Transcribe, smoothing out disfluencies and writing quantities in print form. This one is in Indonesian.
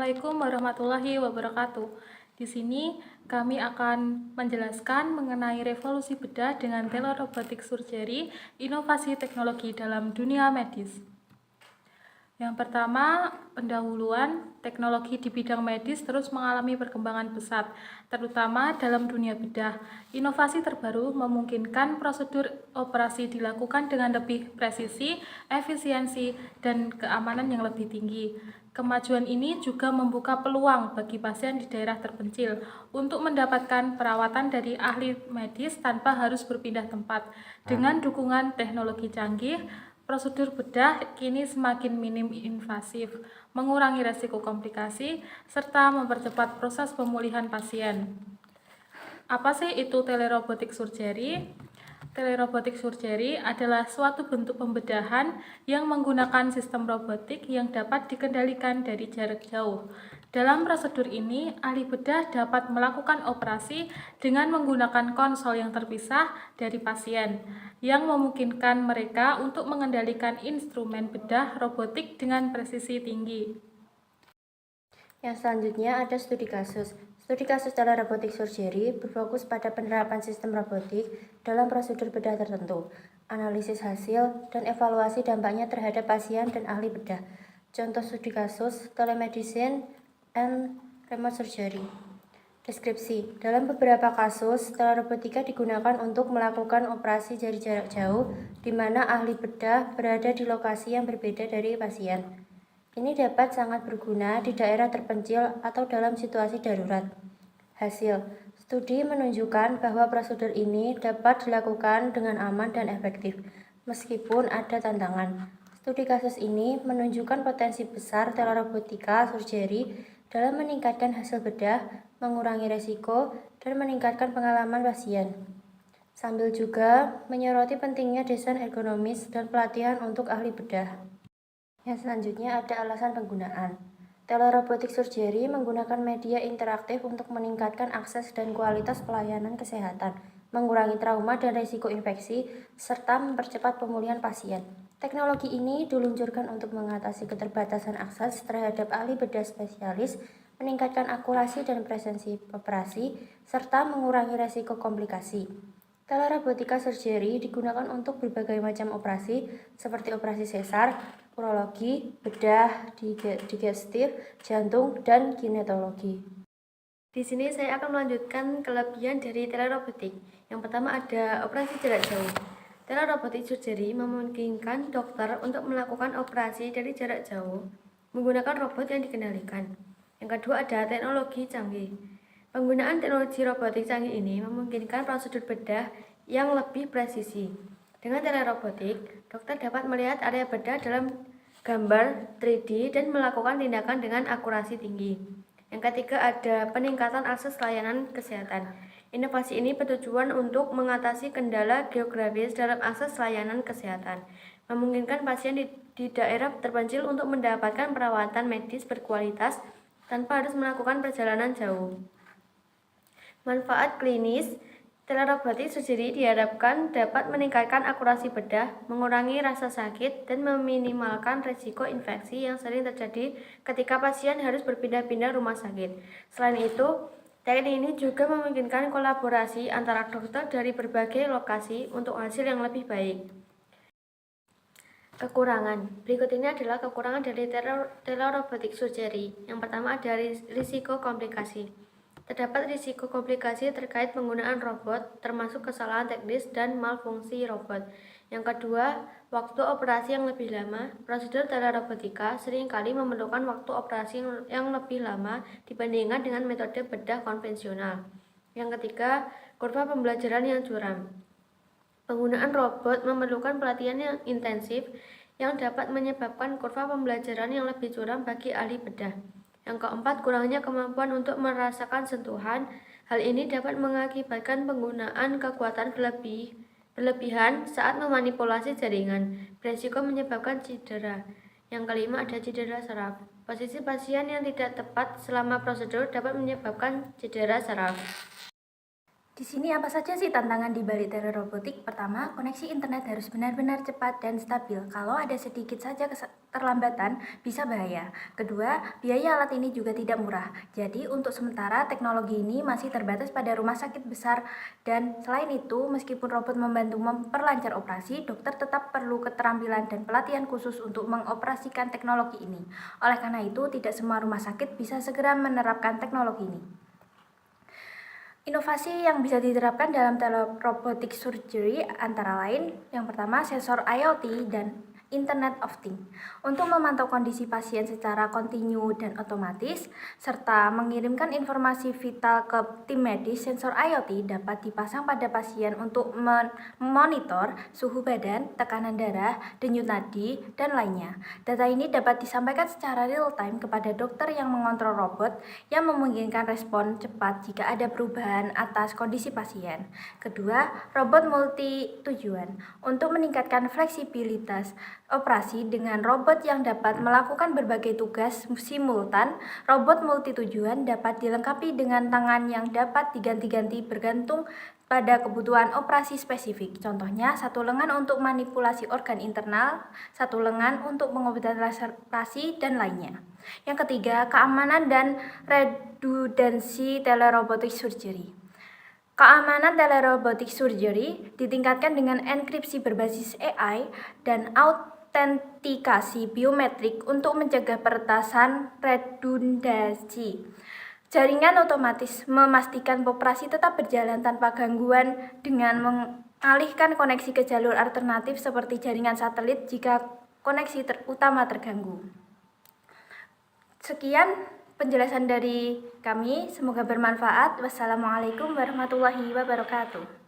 Assalamualaikum warahmatullahi wabarakatuh. Di sini kami akan menjelaskan mengenai revolusi bedah dengan telerobotik surgery, inovasi teknologi dalam dunia medis. Yang pertama, pendahuluan teknologi di bidang medis terus mengalami perkembangan pesat, terutama dalam dunia bedah. Inovasi terbaru memungkinkan prosedur operasi dilakukan dengan lebih presisi, efisiensi, dan keamanan yang lebih tinggi. Kemajuan ini juga membuka peluang bagi pasien di daerah terpencil untuk mendapatkan perawatan dari ahli medis tanpa harus berpindah tempat. Dengan dukungan teknologi canggih, prosedur bedah kini semakin minim invasif, mengurangi risiko komplikasi, serta mempercepat proses pemulihan pasien. Apa sih itu telerobotik surgery? Telerobotik surgery adalah suatu bentuk pembedahan yang menggunakan sistem robotik yang dapat dikendalikan dari jarak jauh. Dalam prosedur ini, ahli bedah dapat melakukan operasi dengan menggunakan konsol yang terpisah dari pasien, yang memungkinkan mereka untuk mengendalikan instrumen bedah robotik dengan presisi tinggi. Yang selanjutnya ada studi kasus. Studi kasus telerobotik surgery berfokus pada penerapan sistem robotik dalam prosedur bedah tertentu, analisis hasil, dan evaluasi dampaknya terhadap pasien dan ahli bedah. Contoh studi kasus, telemedicine and remote surgery. Deskripsi. Dalam beberapa kasus, telerobotika digunakan untuk melakukan operasi dari jarak jauh, di mana ahli bedah berada di lokasi yang berbeda dari pasien. Ini dapat sangat berguna di daerah terpencil atau dalam situasi darurat. Hasil studi menunjukkan bahwa prosedur ini dapat dilakukan dengan aman dan efektif, meskipun ada tantangan. Studi kasus ini menunjukkan potensi besar telerobotika surgery dalam meningkatkan hasil bedah, mengurangi resiko, dan meningkatkan pengalaman pasien. Sambil juga menyoroti pentingnya desain ergonomis dan pelatihan untuk ahli bedah. Yang selanjutnya ada alasan penggunaan. Telerobotik surgery menggunakan media interaktif untuk meningkatkan akses dan kualitas pelayanan kesehatan, mengurangi trauma dan risiko infeksi, serta mempercepat pemulihan pasien. Teknologi ini diluncurkan untuk mengatasi keterbatasan akses terhadap ahli bedah spesialis, meningkatkan akurasi dan presensi operasi, serta mengurangi risiko komplikasi. Telerobotika surgery digunakan untuk berbagai macam operasi seperti operasi sesar, urologi, bedah, digestif, jantung, dan ginekologi. Di sini saya akan melanjutkan kelebihan dari telerobotik. Yang pertama ada operasi jarak jauh. Telerobotik surgery memungkinkan dokter untuk melakukan operasi dari jarak jauh menggunakan robot yang dikendalikan. Yang kedua ada teknologi canggih. Penggunaan teknologi robotik canggih ini memungkinkan prosedur bedah yang lebih presisi. Dengan telerobotik, dokter dapat melihat area bedah dalam gambar 3D dan melakukan tindakan dengan akurasi tinggi. Yang ketiga ada peningkatan akses layanan kesehatan. Inovasi ini bertujuan untuk mengatasi kendala geografis dalam akses layanan kesehatan, memungkinkan pasien di daerah terpencil untuk mendapatkan perawatan medis berkualitas tanpa harus melakukan perjalanan jauh. Manfaat klinis, telerobotik surgery diharapkan dapat meningkatkan akurasi bedah, mengurangi rasa sakit, dan meminimalkan risiko infeksi yang sering terjadi ketika pasien harus berpindah-pindah rumah sakit. Selain itu, teknik ini juga memungkinkan kolaborasi antara dokter dari berbagai lokasi untuk hasil yang lebih baik. Kekurangan. Berikut ini adalah kekurangan dari telerobotik surgery. Yang pertama ada risiko komplikasi. Terdapat risiko komplikasi terkait penggunaan robot, termasuk kesalahan teknis dan malfungsi robot. Yang kedua, waktu operasi yang lebih lama. Prosedur telerobotika seringkali memerlukan waktu operasi yang lebih lama dibandingkan dengan metode bedah konvensional. Yang ketiga, kurva pembelajaran yang curam. Penggunaan robot memerlukan pelatihan yang intensif yang dapat menyebabkan kurva pembelajaran yang lebih curam bagi ahli bedah. Yang keempat, kurangnya kemampuan untuk merasakan sentuhan. Hal ini dapat mengakibatkan penggunaan kekuatan berlebihan saat memanipulasi jaringan, beresiko menyebabkan cedera. Yang kelima ada cedera saraf. Posisi pasien yang tidak tepat selama prosedur dapat menyebabkan cedera saraf. Di sini apa saja sih tantangan di balik telerobotik? Pertama, koneksi internet harus benar-benar cepat dan stabil. Kalau ada sedikit saja keterlambatan, bisa bahaya. Kedua, biaya alat ini juga tidak murah. Jadi, untuk sementara teknologi ini masih terbatas pada rumah sakit besar. Dan selain itu, meskipun robot membantu memperlancar operasi, dokter tetap perlu keterampilan dan pelatihan khusus untuk mengoperasikan teknologi ini. Oleh karena itu, tidak semua rumah sakit bisa segera menerapkan teknologi ini. Inovasi yang bisa diterapkan dalam telerobotic surgery antara lain, yang pertama sensor IoT dan Internet of Things untuk memantau kondisi pasien secara kontinu dan otomatis, serta mengirimkan informasi vital ke tim medis. Sensor IoT dapat dipasang pada pasien untuk memonitor suhu badan, tekanan darah, denyut nadi, dan lainnya. Data ini dapat disampaikan secara real-time kepada dokter yang mengontrol robot yang memungkinkan respon cepat jika ada perubahan atas kondisi pasien. Kedua, robot multi tujuan. Untuk meningkatkan fleksibilitas operasi dengan robot yang dapat melakukan berbagai tugas simultan, robot multi tujuan dapat dilengkapi dengan tangan yang dapat diganti-ganti bergantung pada kebutuhan operasi spesifik. Contohnya, satu lengan untuk manipulasi organ internal, satu lengan untuk pengobatan respirasi, dan lainnya. Yang ketiga, keamanan dan redundansi telerobotic surgery. Keamanan telerobotic surgery ditingkatkan dengan enkripsi berbasis AI dan autentikasi biometrik untuk mencegah peretasan redundansi. Jaringan otomatis memastikan operasi tetap berjalan tanpa gangguan dengan mengalihkan koneksi ke jalur alternatif seperti jaringan satelit jika koneksi utama terganggu. Sekian penjelasan dari kami, semoga bermanfaat. Wassalamualaikum warahmatullahi wabarakatuh.